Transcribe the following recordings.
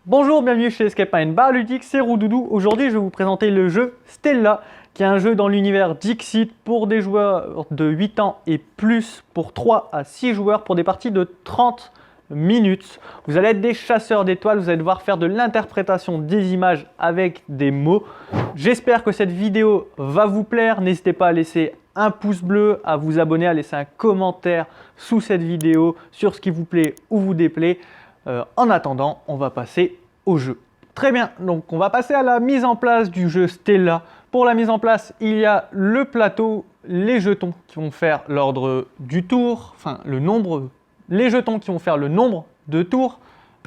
Bonjour, bienvenue chez Escape Mind Bar Ludique, c'est Roudoudou. Aujourd'hui, je vais vous présenter le jeu Stella, qui est un jeu dans l'univers Dixit pour des joueurs de 8 ans et plus, pour 3 à 6 joueurs, pour des parties de 30 minutes. Vous allez être des chasseurs d'étoiles, vous allez devoir faire de l'interprétation des images avec des mots. J'espère que cette vidéo va vous plaire. N'hésitez pas à laisser un pouce bleu, à vous abonner, à laisser un commentaire sous cette vidéo sur ce qui vous plaît ou vous déplaît. En attendant, on va passer au jeu. Très bien, donc on va passer à la mise en place du jeu Stella. Pour la mise en place, il y a le plateau, les jetons qui vont faire l'ordre du tour, enfin le nombre, les jetons qui vont faire le nombre de tours,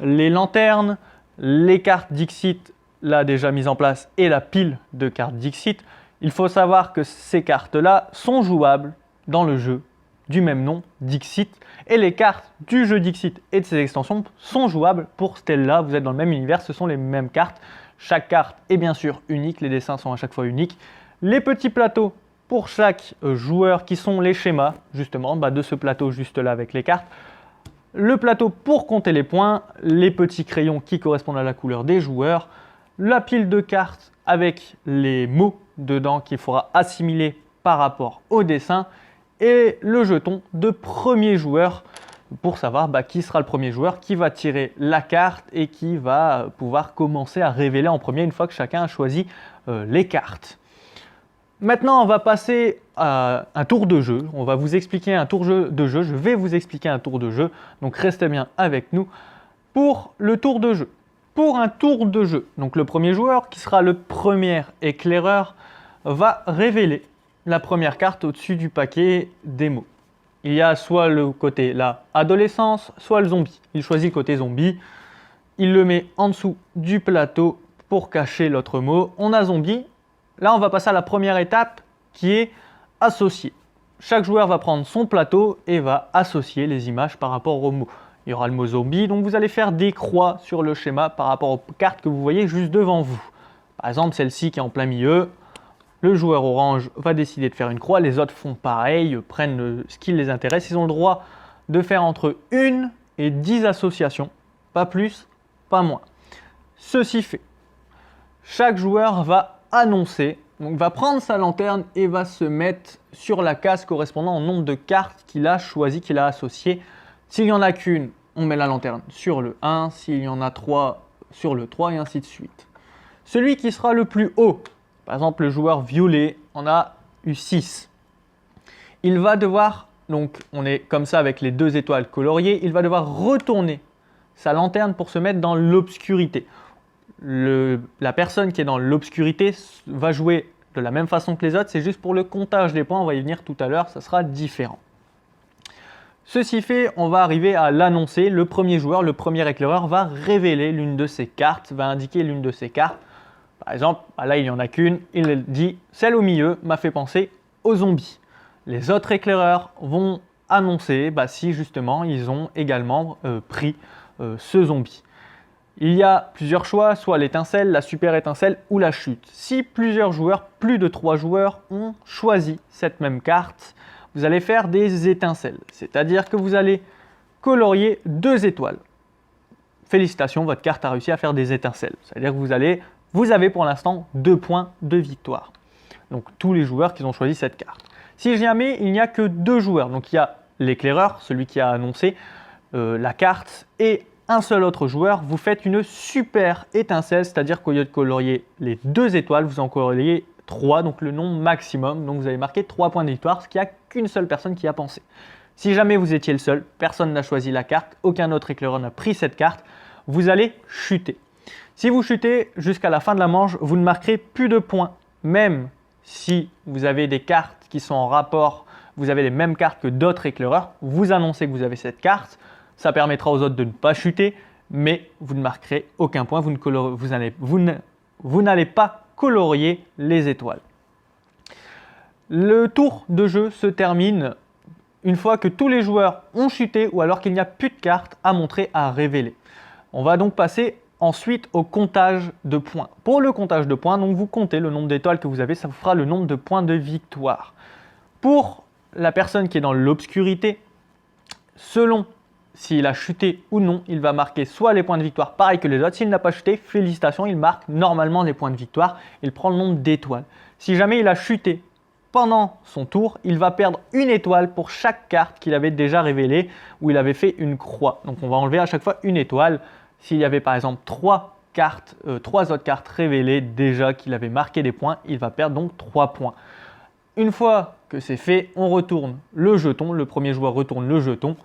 les lanternes, les cartes Dixit, là déjà mises en place, et la pile de cartes Dixit. Il faut savoir que ces cartes-là sont jouables dans le jeu du même nom, Dixit, et les cartes du jeu Dixit et de ses extensions sont jouables pour Stella. Vous êtes dans le même univers, ce sont les mêmes cartes. Chaque carte est bien sûr unique, les dessins sont à chaque fois uniques. Les petits plateaux pour chaque joueur qui sont les schémas, justement, de ce plateau juste là avec les cartes. Le plateau pour compter les points, les petits crayons qui correspondent à la couleur des joueurs, la pile de cartes avec les mots dedans qu'il faudra assimiler par rapport au dessin, et le jeton de premier joueur pour savoir qui sera le premier joueur qui va tirer la carte et qui va pouvoir commencer à révéler en premier une fois que chacun a choisi les cartes. Maintenant, on va passer à un tour de jeu. On va vous expliquer un tour de jeu. Je vais vous expliquer un tour de jeu. Donc, restez bien avec nous pour le tour de jeu. Pour un tour de jeu, donc le premier joueur qui sera le premier éclaireur va révéler la première carte au-dessus du paquet des mots. Il y a soit le côté la adolescence, soit le zombie. Il choisit le côté zombie, il le met en dessous du plateau pour cacher l'autre mot. On a zombie. Là, on va passer à la première étape qui est associer. Chaque joueur va prendre son plateau et va associer les images par rapport aux mots. Il y aura le mot zombie, donc vous allez faire des croix sur le schéma par rapport aux cartes que vous voyez juste devant vous. Par exemple, celle-ci qui est en plein milieu. Le joueur orange va décider de faire une croix, les autres font pareil, prennent ce qui les intéresse. Ils ont le droit de faire entre 1 et 10 associations, pas plus, pas moins. Ceci fait, chaque joueur va annoncer, donc va prendre sa lanterne et va se mettre sur la case correspondant au nombre de cartes qu'il a choisi, qu'il a associées. S'il n'y en a qu'une, on met la lanterne sur le 1, s'il y en a 3, sur le 3 et ainsi de suite. Celui qui sera le plus haut, par exemple, le joueur violet en a eu 6. Il va devoir, donc on est comme ça avec les 2 étoiles coloriées, il va devoir retourner sa lanterne pour se mettre dans l'obscurité. La personne qui est dans l'obscurité va jouer de la même façon que les autres, c'est juste pour le comptage des points, on va y venir tout à l'heure, ça sera différent. Ceci fait, on va arriver à l'annoncer. Le premier joueur, le premier éclaireur, va révéler l'une de ses cartes, va indiquer l'une de ses cartes. Par exemple, là il n'y en a qu'une, il dit « celle au milieu m'a fait penser aux zombies ». Les autres éclaireurs vont annoncer si justement ils ont également pris ce zombie. Il y a plusieurs choix, soit l'étincelle, la super étincelle ou la chute. Si plusieurs joueurs, plus de 3 joueurs, ont choisi cette même carte, vous allez faire des étincelles. C'est-à-dire que vous allez colorier 2 étoiles. Félicitations, votre carte a réussi à faire des étincelles. C'est-à-dire que vous avez pour l'instant 2 points de victoire. Donc tous les joueurs qui ont choisi cette carte. Si jamais il n'y a que 2 joueurs, donc il y a l'éclaireur, celui qui a annoncé la carte, et un seul autre joueur, vous faites une super étincelle, c'est-à-dire qu'au lieu de colorier les 2 étoiles, vous en coloriez 3, donc le nombre maximum. Donc vous avez marqué 3 points de victoire, ce qu'il n'y a qu'une seule personne qui a pensé. Si jamais vous étiez le seul, personne n'a choisi la carte, aucun autre éclaireur n'a pris cette carte, vous allez chuter. Si vous chutez jusqu'à la fin de la manche, vous ne marquerez plus de points. Même si vous avez des cartes qui sont en rapport, vous avez les mêmes cartes que d'autres éclaireurs, vous annoncez que vous avez cette carte. Ça permettra aux autres de ne pas chuter, mais vous ne marquerez aucun point. Vous n'allez pas colorier les étoiles. Le tour de jeu se termine une fois que tous les joueurs ont chuté ou alors qu'il n'y a plus de cartes à montrer, à révéler. On va donc passer ensuite au comptage de points. Pour le comptage de points, donc vous comptez le nombre d'étoiles que vous avez, ça vous fera le nombre de points de victoire. Pour la personne qui est dans l'obscurité, selon s'il a chuté ou non, il va marquer soit les points de victoire pareil que les autres. S'il n'a pas chuté, félicitations, il marque normalement les points de victoire. Il prend le nombre d'étoiles. Si jamais il a chuté pendant son tour, il va perdre une étoile pour chaque carte qu'il avait déjà révélée où il avait fait une croix. Donc on va enlever à chaque fois une étoile. S'il y avait par exemple trois autres cartes révélées déjà qu'il avait marqué des points, il va perdre donc 3 points. Une fois que c'est fait, on retourne le jeton. Le premier joueur retourne le jeton,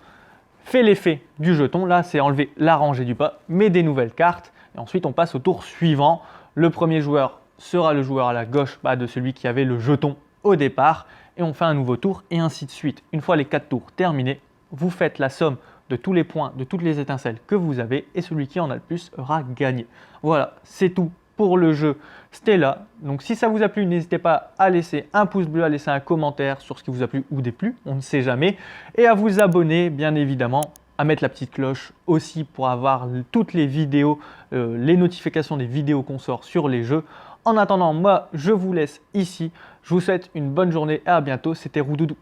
fait l'effet du jeton. Là, c'est enlever la rangée du bas, met des nouvelles cartes. Et ensuite, on passe au tour suivant. Le premier joueur sera le joueur à la gauche de celui qui avait le jeton au départ. Et on fait un nouveau tour et ainsi de suite. Une fois les 4 tours terminés, vous faites la somme de tous les points, de toutes les étincelles que vous avez. Et celui qui en a le plus aura gagné. Voilà, c'est tout pour le jeu Stella. Donc si ça vous a plu, n'hésitez pas à laisser un pouce bleu, à laisser un commentaire sur ce qui vous a plu ou déplu, on ne sait jamais, et à vous abonner bien évidemment, à mettre la petite cloche aussi pour avoir toutes les vidéos, les notifications des vidéos qu'on sort sur les jeux. En attendant, moi je vous laisse ici, je vous souhaite une bonne journée et à bientôt, c'était Roudoudou.